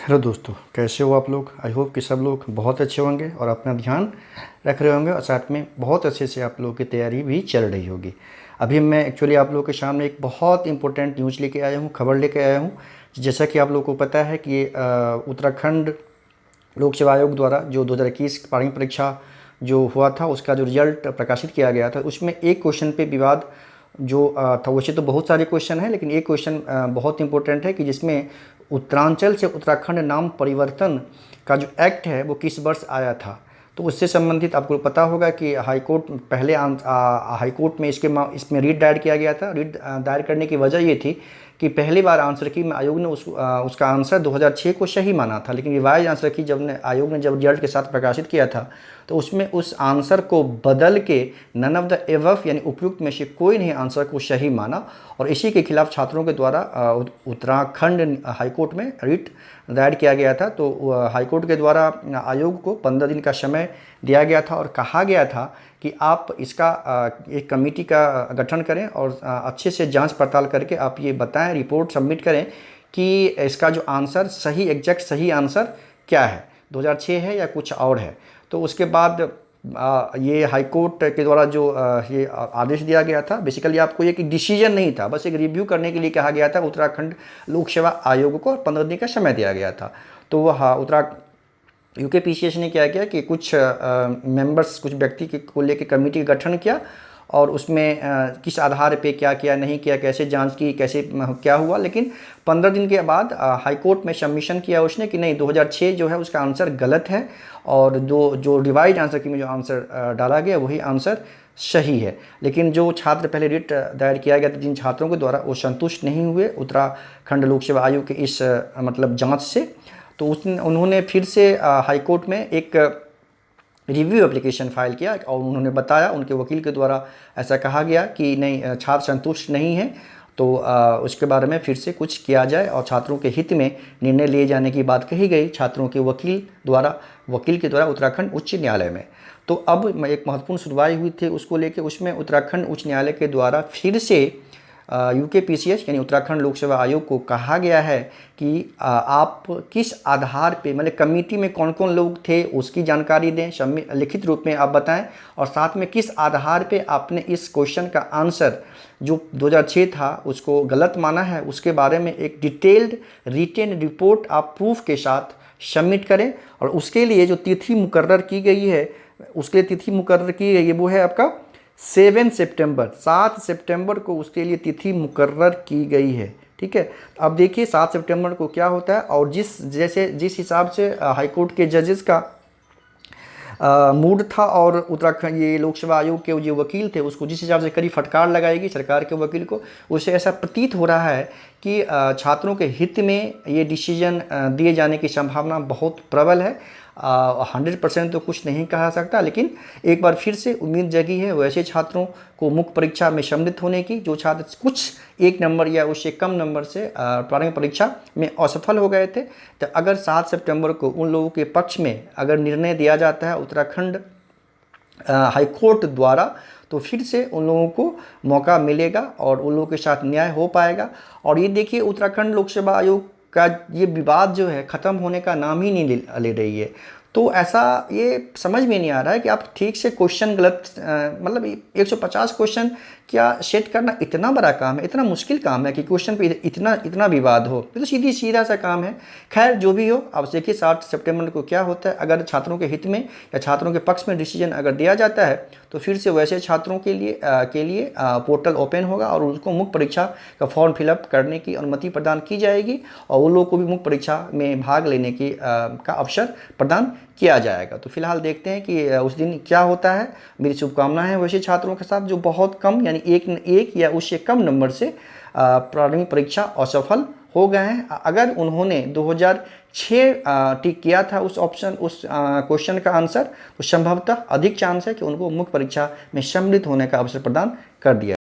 Hello दोस्तों, कैसे हो आप लोग। आई होप कि सब लोग बहुत अच्छे होंगे और अपना ध्यान रख रहे होंगे और साथ में बहुत अच्छे से आप लोगों की तैयारी भी चल रही होगी। अभी मैं एक्चुअली आप लोगों के सामने एक बहुत इंपॉर्टेंट न्यूज़ लेके आया हूँ, खबर लेके आया हूँ। जैसा कि आप लोगों को पता है कि उत्तराखंड लोक सेवा आयोग द्वारा जो 2021 प्रारंभिक परीक्षा जो हुआ था उसका जो रिजल्ट प्रकाशित किया गया था, उसमें एक क्वेश्चन पे विवाद जो था। वैसे तो बहुत सारे क्वेश्चन हैं, लेकिन एक क्वेश्चन बहुत इंपॉर्टेंट है कि जिसमें उत्तरांचल से उत्तराखंड नाम परिवर्तन का जो एक्ट है वो किस वर्ष आया था। तो उससे संबंधित आपको पता होगा कि हाईकोर्ट पहले हाईकोर्ट में इसमें रीट दायर किया गया था। रीट दायर करने की वजह ये थी कि पहली बार आंसर की में आयोग ने उसका आंसर 2006 को सही माना था, लेकिन रिवाइज आंसर की आयोग ने जब रिजल्ट के साथ प्रकाशित किया था तो उसमें उस आंसर को बदल के नन ऑफ द एबव यानी उपयुक्त में से कोई नहीं आंसर को सही माना। और इसी के खिलाफ छात्रों के द्वारा उत्तराखंड हाईकोर्ट में रिट दायर किया गया था। तो हाईकोर्ट के द्वारा आयोग को 15 दिन का समय दिया गया था और कहा गया था कि आप इसका एक कमेटी का गठन करें और अच्छे से जांच पड़ताल करके आप ये बताएं, रिपोर्ट सबमिट करें कि इसका जो आंसर सही एग्जैक्ट सही आंसर क्या है, 2006 है या कुछ और है। तो उसके बाद ये हाई कोर्ट के द्वारा जो ये आदेश दिया गया था, बेसिकली आपको ये कि डिसीजन नहीं था, बस एक रिव्यू करने के लिए कहा गया था। उत्तराखंड लोक सेवा आयोग को 15 दिन का समय दिया गया था। तो वह यूकेपीसीएस ने क्या किया कि कुछ मेंबर्स, कुछ व्यक्ति को लेकर कमेटी का गठन किया और उसमें किस आधार पे क्या किया, नहीं किया, कैसे जांच की, कैसे क्या हुआ। लेकिन 15 दिन के बाद हाई कोर्ट में सबमिशन किया उसने कि नहीं, 2006 जो है उसका आंसर गलत है और जो रिवाइज आंसर की में जो आंसर डाला गया वही आंसर सही है। लेकिन जो छात्र पहले रिट दायर किया गया था, जिन छात्रों के द्वारा, वो संतुष्ट नहीं हुए उत्तराखंड लोक सेवा आयोग के इस मतलब जाँच से। तो उन्होंने फिर से हाई कोर्ट में एक रिव्यू एप्लीकेशन फाइल किया और उन्होंने बताया, उनके वकील के द्वारा ऐसा कहा गया कि नहीं, छात्र संतुष्ट नहीं है, तो उसके बारे में फिर से कुछ किया जाए और छात्रों के हित में निर्णय लिए जाने की बात कही गई छात्रों के वकील के द्वारा उत्तराखंड उच्च न्यायालय में। तो अब एक महत्वपूर्ण सुनवाई हुई थी उसको लेकर, उसमें उत्तराखंड उच्च न्यायालय के द्वारा फिर से यूकेपीसीएस यानी उत्तराखंड लोक सेवा आयोग को कहा गया है कि आप किस आधार पे, मतलब कमेटी में कौन कौन लोग थे उसकी जानकारी दें, लिखित रूप में आप बताएं, और साथ में किस आधार पे आपने इस क्वेश्चन का आंसर जो 2006 था उसको गलत माना है, उसके बारे में एक डिटेल्ड रिटेन रिपोर्ट आप प्रूफ के साथ सबमिट करें। और उसके लिए जो तिथि मुकर्रर की गई है, उसके लिए तिथि मुकर्रर की गई है वो है आपका 7 सितंबर को उसके लिए तिथि मुकर्रर की गई है। ठीक है, अब देखिए 7 सितंबर को क्या होता है। और जिस हिसाब से हाईकोर्ट के जजेस का मूड था और उत्तराखंड ये लोक सेवा आयोग के जो वकील थे उसको जिस हिसाब से कड़ी फटकार लगाएगी सरकार के वकील को, उससे ऐसा प्रतीत हो रहा है कि छात्रों के हित में ये डिसीजन दिए जाने की संभावना बहुत प्रबल है। 100% तो कुछ नहीं कहा सकता, लेकिन एक बार फिर से उम्मीद जगी है वैसे छात्रों को मुख्य परीक्षा में सम्मिलित होने की जो छात्र कुछ 1 नंबर या उससे कम नंबर से प्रारंभिक परीक्षा में असफल हो गए थे। तो अगर 7 सितंबर को उन लोगों के पक्ष में अगर निर्णय दिया जाता है उत्तराखंड हाईकोर्ट द्वारा, तो फिर से उन लोगों को मौका मिलेगा और उन लोगों के साथ न्याय हो पाएगा। और ये देखिए, उत्तराखंड लोक सेवा आयोग का ये विवाद जो है ख़त्म होने का नाम ही नहीं ले रही है। तो ऐसा ये समझ में नहीं आ रहा है कि आप ठीक से क्वेश्चन गलत, मतलब 150 क्वेश्चन क्या सेट करना इतना बड़ा काम है, इतना मुश्किल काम है कि क्वेश्चन पे इतना विवाद हो। ये तो सीधा सा काम है। खैर जो भी हो, अब देखिए 7 सितंबर को क्या होता है। अगर छात्रों के हित में या छात्रों के पक्ष में डिसीजन अगर दिया जाता है तो फिर से वैसे छात्रों के लिए पोर्टल ओपन होगा और उसको मुख्य परीक्षा का फॉर्म फिलअप करने की अनुमति प्रदान की जाएगी और उन लोगों को भी मुख्य परीक्षा में भाग लेने की का अवसर प्रदान किया जाएगा। तो फिलहाल देखते हैं कि उस दिन क्या होता है। मेरी शुभकामनाएं हैं वैसे छात्रों के साथ जो बहुत कम यानी एक या उससे कम नंबर से प्रारंभिक परीक्षा असफल हो गए हैं। अगर उन्होंने 2006 टिक किया था उस क्वेश्चन का आंसर, तो संभवतः अधिक चांस है कि उनको मुख्य परीक्षा में सम्मिलित होने का अवसर प्रदान कर दिया